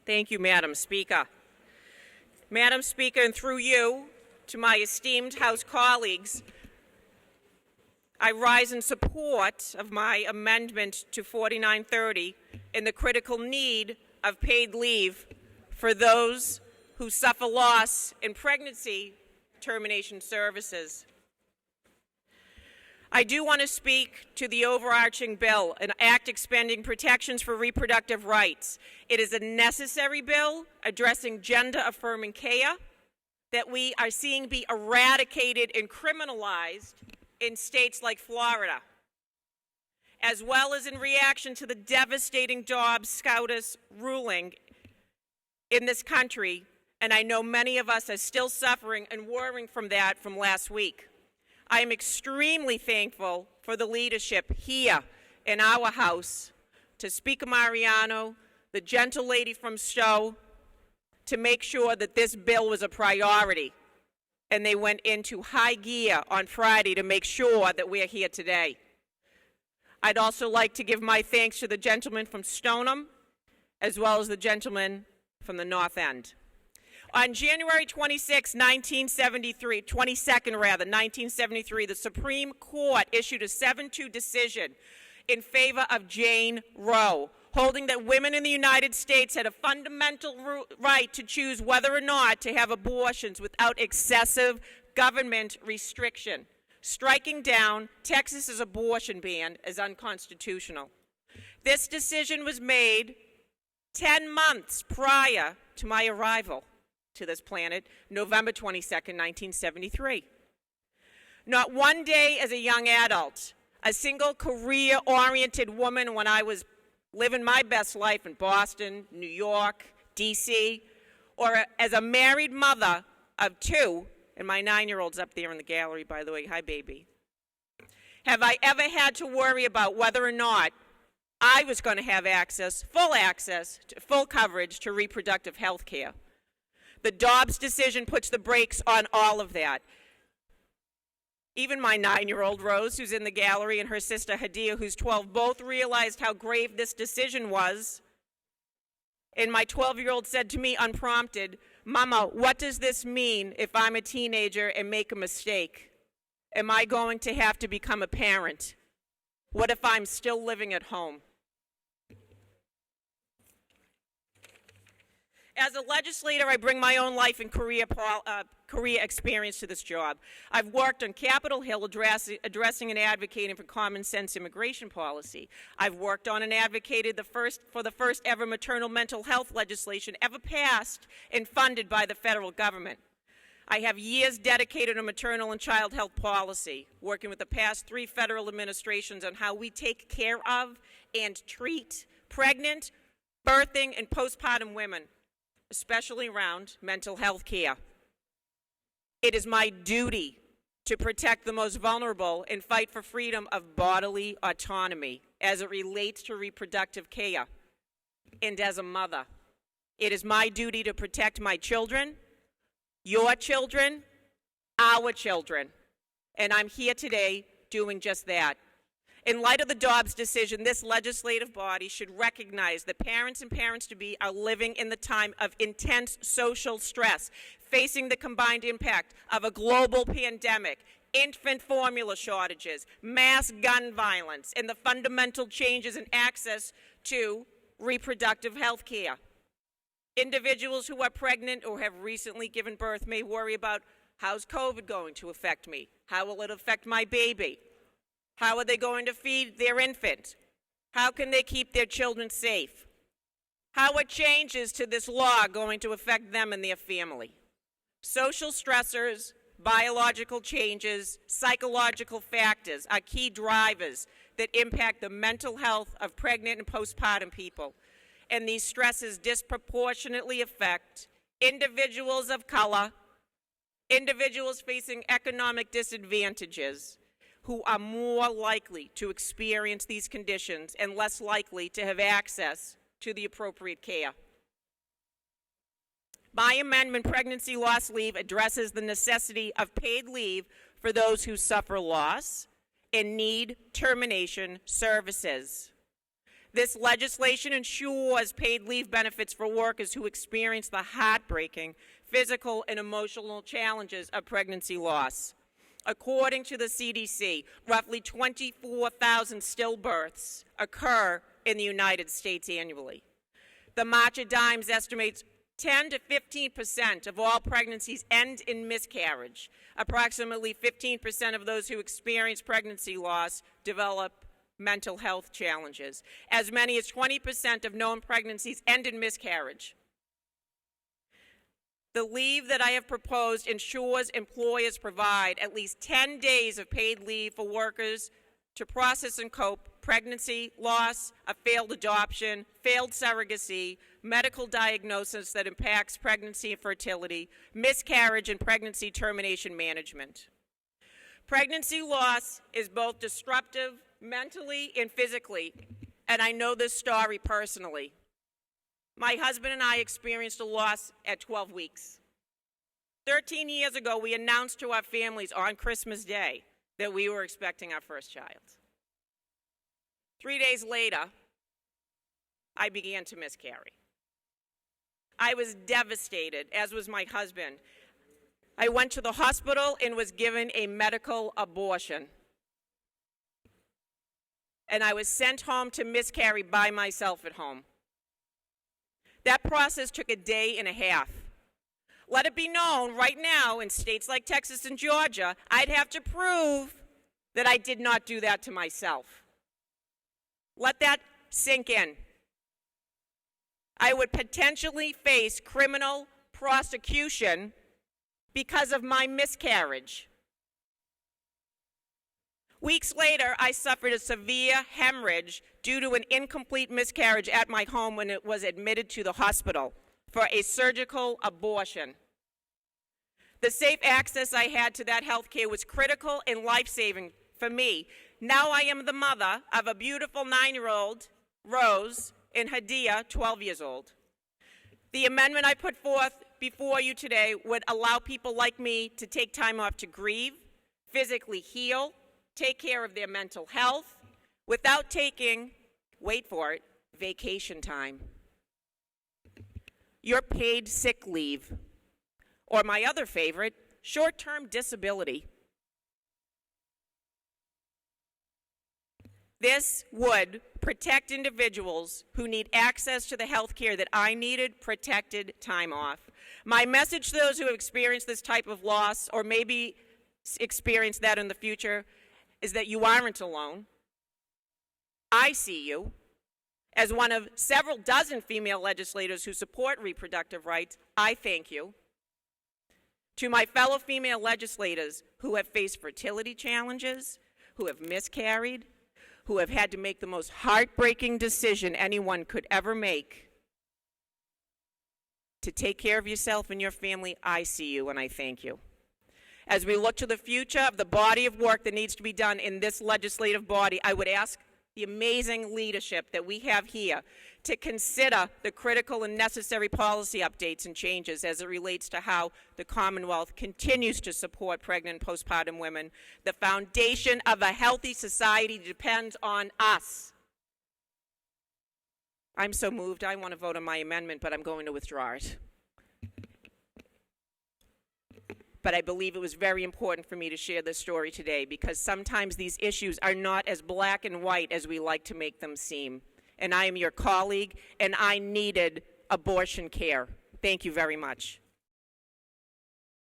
Thank you, Madam Speaker. Madam Speaker, and through you, to my esteemed House colleagues, I rise in support of my amendment to 4930 in the critical need of paid leave for those who suffer loss in pregnancy termination services. I do want to speak to the overarching bill, an act expanding protections for reproductive rights. It is a necessary bill addressing gender-affirming care that we are seeing be eradicated and criminalized in states like Florida, as well as in reaction to the devastating Dobbs SCOTUS ruling in this country, and I know many of us are still suffering and worrying from that from last week. I am extremely thankful for the leadership here in our House, to Speaker Mariano, the gentle lady from Stowe, to make sure that this bill was a priority. And they went into high gear on Friday to make sure that we're here today. I'd also like to give my thanks to the gentleman from Stoneham, as well as the gentleman from the North End. On January 22nd, 1973, the Supreme Court issued a 7-2 decision in favor of Jane Roe, holding that women in the United States had a fundamental right to choose whether or not to have abortions without excessive government restriction, striking down Texas's abortion ban as unconstitutional. This decision was made 10 months prior to my arrival to this planet, November 22nd, 1973. Not one day as a young adult, a single career-oriented woman when I was living my best life in Boston, New York, D.C., or as a married mother of 2, and my 9-year-old's up there in the gallery, by the way, hi baby, have I ever had to worry about whether or not I was going to have full coverage to reproductive health care. The Dobbs decision puts the brakes on all of that. Even my 9-year-old Rose, who's in the gallery, and her sister Hadia, who's 12, both realized how grave this decision was. And my 12-year-old said to me unprompted, "Mama, what does this mean if I'm a teenager and make a mistake? Am I going to have to become a parent? What if I'm still living at home?" As a legislator, I bring my own life and career experience to this job. I've worked on Capitol Hill addressing and advocating for common sense immigration policy. I've worked on and advocated for the first ever maternal mental health legislation ever passed and funded by the federal government. I have years dedicated to maternal and child health policy, working with the past 3 federal administrations on how we take care of and treat pregnant, birthing, and postpartum women, especially around mental health care. It is my duty to protect the most vulnerable and fight for freedom of bodily autonomy as it relates to reproductive care. And as a mother, it is my duty to protect my children, your children, our children. And I'm here today doing just that. In light of the Dobbs decision, this legislative body should recognize that parents and parents-to-be are living in the time of intense social stress, facing the combined impact of a global pandemic, infant formula shortages, mass gun violence, and the fundamental changes in access to reproductive health care. Individuals who are pregnant or have recently given birth may worry about, how's COVID going to affect me? How will it affect my baby? How are they going to feed their infant? How can they keep their children safe? How are changes to this law going to affect them and their family? Social stressors, biological changes, psychological factors are key drivers that impact the mental health of pregnant and postpartum people. And these stresses disproportionately affect individuals of color, individuals facing economic disadvantages, who are more likely to experience these conditions and less likely to have access to the appropriate care. My amendment, pregnancy loss leave, addresses the necessity of paid leave for those who suffer loss and need termination services. This legislation ensures paid leave benefits for workers who experience the heartbreaking physical and emotional challenges of pregnancy loss. According to the CDC, roughly 24,000 stillbirths occur in the United States annually. The March of Dimes estimates 10 to 15% of all pregnancies end in miscarriage. Approximately 15% of those who experience pregnancy loss develop mental health challenges. As many as 20% of known pregnancies end in miscarriage. The leave that I have proposed ensures employers provide at least 10 days of paid leave for workers to process and cope pregnancy, loss, a failed adoption, failed surrogacy, medical diagnosis that impacts pregnancy and fertility, miscarriage, and pregnancy termination management. Pregnancy loss is both disruptive mentally and physically, and I know this story personally. My husband and I experienced a loss at 12 weeks. 13 years ago, we announced to our families on Christmas Day that we were expecting our first child. 3 days later, I began to miscarry. I was devastated, as was my husband. I went to the hospital and was given a medical abortion. And I was sent home to miscarry by myself at home. That process took a day and a half. Let it be known right now in states like Texas and Georgia, I'd have to prove that I did not do that to myself. Let that sink in. I would potentially face criminal prosecution because of my miscarriage. Weeks later, I suffered a severe hemorrhage due to an incomplete miscarriage at my home when it was admitted to the hospital for a surgical abortion. The safe access I had to that health care was critical and life-saving for me. Now I am the mother of a beautiful 9-year-old, Rose, and Hadia, 12 years old. The amendment I put forth before you today would allow people like me to take time off to grieve, physically heal, take care of their mental health, without taking, wait for it, vacation time. Your paid sick leave, or my other favorite, short-term disability. This would protect individuals who need access to the health care that I needed, protected time off. My message to those who have experienced this type of loss, or maybe experience that in the future, is that you aren't alone. I see you. As one of several dozen female legislators who support reproductive rights, I thank you. To my fellow female legislators who have faced fertility challenges, who have miscarried, who have had to make the most heartbreaking decision anyone could ever make, to take care of yourself and your family, I see you and I thank you. As we look to the future of the body of work that needs to be done in this legislative body, I would ask the amazing leadership that we have here to consider the critical and necessary policy updates and changes as it relates to how the Commonwealth continues to support pregnant and postpartum women. The foundation of a healthy society depends on us. I'm so moved, I want to vote on my amendment, but I'm going to withdraw it. But I believe it was very important for me to share this story today because sometimes these issues are not as black and white as we like to make them seem. And I am your colleague, and I needed abortion care. Thank you very much.